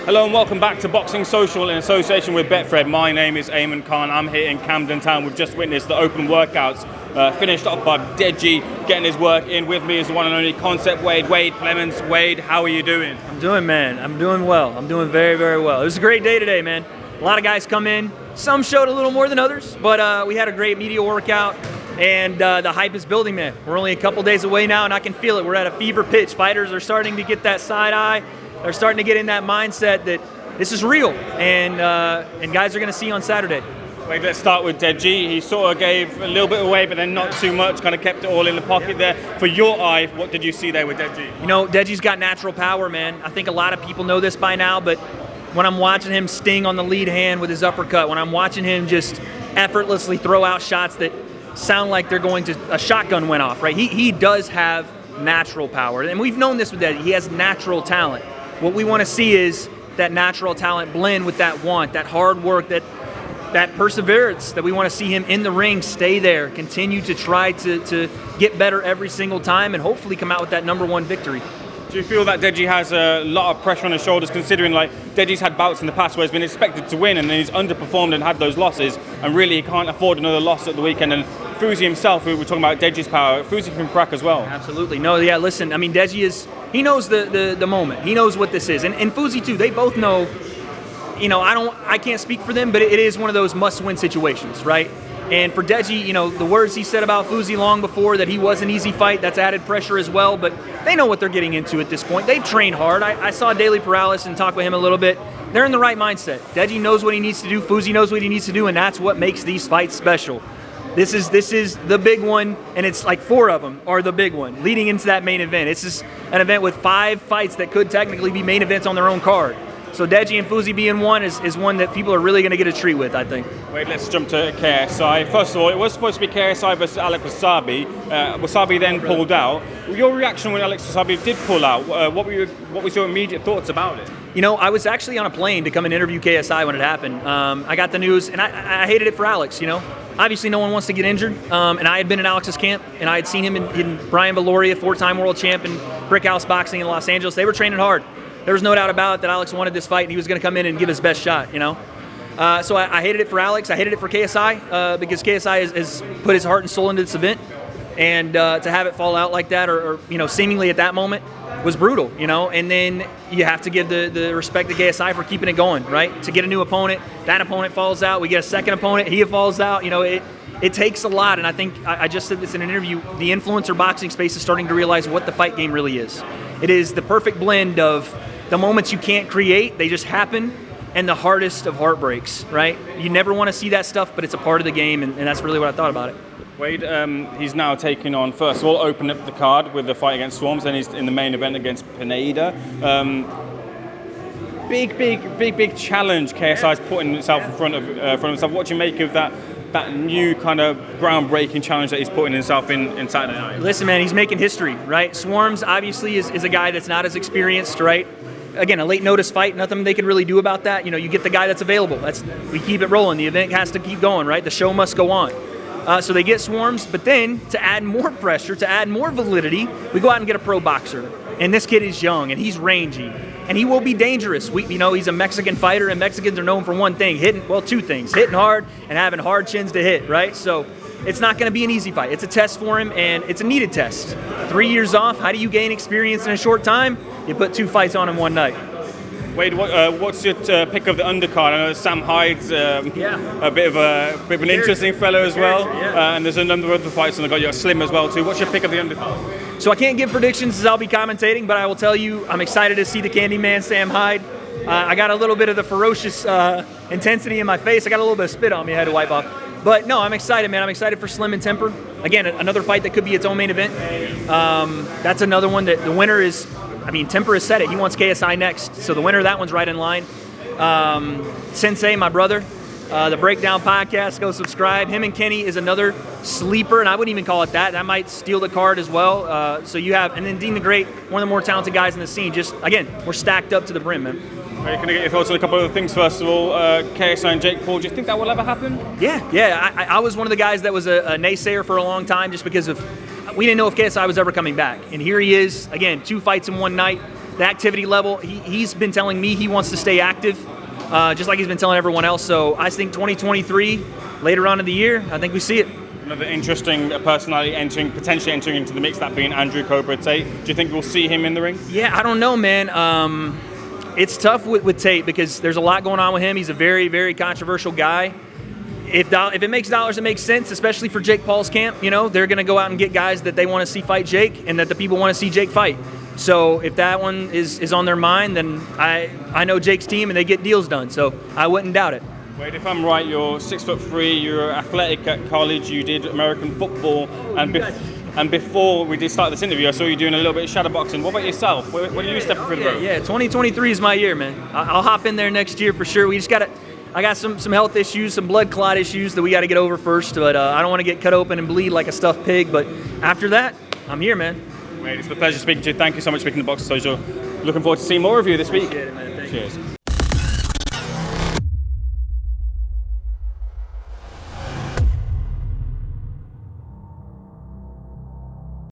Hello and welcome back to Boxing Social in association with Betfred. My name is Ayman Khan. I'm here in Camden Town. We've just witnessed the open workouts finished off by Deji, getting his work in. With me is the one and only Concept Wade Plemons. Wade, how are you doing? I'm doing well. I'm doing very, very well. It was a great day today, man. A lot of guys come in. Some showed a little more than others, but we had a great media workout, and the hype is building, man. We're only a couple days away now, and I can feel it. We're at a fever pitch. Fighters are starting to get that side eye. They're starting to get in that mindset that this is real, and guys are going to see on Saturday. Wait, let's start with Deji. He sort of gave a little bit away, but then not too much, kind of kept it all in the pocket there. For your eye, what did you see there with Deji? You know, Deji's got natural power, man. I think a lot of people know this by now, but when I'm watching him sting on the lead hand with his uppercut, when I'm watching him just effortlessly throw out shots that sound like they're going to, a shotgun went off, right? He does have natural power, and we've known this with Deji. He has natural talent. What we want to see is that natural talent blend with that want, that hard work, that perseverance, that we want to see him in the ring, stay there, continue to try to get better every single time, and hopefully come out with that #1 victory. Do you feel that Deji has a lot of pressure on his shoulders, considering like Deji's had bouts in the past where he's been expected to win and then he's underperformed and had those losses, and really he can't afford another loss at the weekend? And Fuzi himself, who we're talking about Deji's power, Fuzi can crack as well. Absolutely. No, yeah, listen, I mean, Deji he knows the moment. He knows what this is. And Fuzi too, they both know, you know, I can't speak for them, but it is one of those must-win situations, right? And for Deji, you know, the words he said about Fuzi long before, that he was an easy fight, that's added pressure as well, but they know what they're getting into at this point. They've trained hard. I saw Daily Perales and talked with him a little bit. They're in the right mindset. Deji knows what he needs to do, Fuzi knows what he needs to do, and that's what makes these fights special. This is the big one, and it's like 4 of them are the big one, leading into that main event. It's just an event with 5 fights that could technically be main events on their own card. So Deji and Fuzi being one is one that people are really going to get a treat with, I think. Wait, let's jump to KSI. First of all, it was supposed to be KSI versus Alex Wasabi. Wasabi then pulled out. Your reaction when Alex Wasabi did pull out, what was your immediate thoughts about it? You know, I was actually on a plane to come and interview KSI when it happened. I got the news, and I hated it for Alex, you know. Obviously, no one wants to get injured, and I had been in Alex's camp, and I had seen him in Brian Valoria, 4-time world champ in Brickhouse Boxing in Los Angeles. They were training hard. There was no doubt about it that Alex wanted this fight, and he was going to come in and give his best shot, you know. So I hated it for Alex. I hated it for KSI because KSI has put his heart and soul into this event, and to have it fall out like that, or you know, seemingly at that moment, was brutal, you know. And then you have to give the respect to KSI for keeping it going, right? To get a new opponent, that opponent falls out. We get a second opponent, he falls out. You know, it takes a lot, and I think I just said this in an interview. The influencer boxing space is starting to realize what the fight game really is. It is the perfect blend of the moments you can't create, they just happen, and the hardest of heartbreaks, right? You never want to see that stuff, but it's a part of the game, and that's really what I thought about it. Wade, he's now taking on, first of all, open up the card with the fight against Swarmz, then he's in the main event against Pineda. Big challenge KSI's putting himself in front of himself. What do you make of that new kind of groundbreaking challenge that he's putting himself in Saturday night? Listen, man, he's making history, right? Swarmz obviously is a guy that's not as experienced, right? Again, a late notice fight, nothing they can really do about that. You know, you get the guy that's available. We keep it rolling. The event has to keep going, right? The show must go on. So they get Swarmz, but then to add more pressure, to add more validity, we go out and get a pro boxer. And this kid is young, and he's rangy, and he will be dangerous. You know, he's a Mexican fighter, and Mexicans are known for one thing, 2 things, hitting hard and having hard chins to hit, right? So it's not going to be an easy fight. It's a test for him, and it's a needed test. 3 years off, how do you gain experience in a short time? You put 2 fights on in one night. Wade, what's your pick of the undercard? I know Sam Hyde's a bit of an interesting fellow as well, and there's a number of other fights on the card. You got Slim as well too. What's your pick of the undercard? So I can't give predictions as I'll be commentating, but I will tell you I'm excited to see the Candyman Sam Hyde. I got a little bit of the ferocious intensity in my face. I got a little bit of spit on me I had to wipe off. But no, I'm excited, man. I'm excited for Slim and Temper. Again, another fight that could be its own main event. That's another one that the winner is. I mean, Temper has said it. He wants KSI next. So the winner of that one's right in line. Sensei, my brother, the Breakdown Podcast, go subscribe. Him and Kenny is another sleeper, and I wouldn't even call it that. That might steal the card as well. So you have, and then Dean the Great, one of the more talented guys in the scene. Just, again, we're stacked up to the brim, man. Can I get your thoughts on a couple of other things? First of all, KSI and Jake Paul, do you think that will ever happen? Yeah. I was one of the guys that was a naysayer for a long time just because of we didn't know if KSI was ever coming back. And here he is, again, 2 fights in one night. the activity level, he's been telling me he wants to stay active, just like he's been telling everyone else. So I think 2023, later on in the year, I think we see it. Another interesting personality potentially entering into the mix, that being Andrew Cobra Tate. Do you think we'll see him in the ring? Yeah, I don't know, man. It's tough with Tate because there's a lot going on with him. He's a very, very controversial guy. If it makes dollars, it makes sense, especially for Jake Paul's camp. You know, they're going to go out and get guys that they want to see fight Jake and that the people want to see Jake fight. So if that one is on their mind, then I know Jake's team and they get deals done. So I wouldn't doubt it. Wade, if I'm right, you're 6'3", you're athletic at college, you did American football, and before we did start this interview, I saw you doing a little bit of shadow boxing. What about yourself? When are you stepping through the road? Yeah, 2023 is my year, man. I'll hop in there next year for sure. We just I got some health issues, some blood clot issues that we got to get over first, but I don't want to get cut open and bleed like a stuffed pig. But after that, I'm here, man. Wade, it's been a pleasure speaking to you. Thank you so much for speaking to Boxing Social. Looking forward to seeing more of you this week. Appreciate it, man. Thank you. Cheers.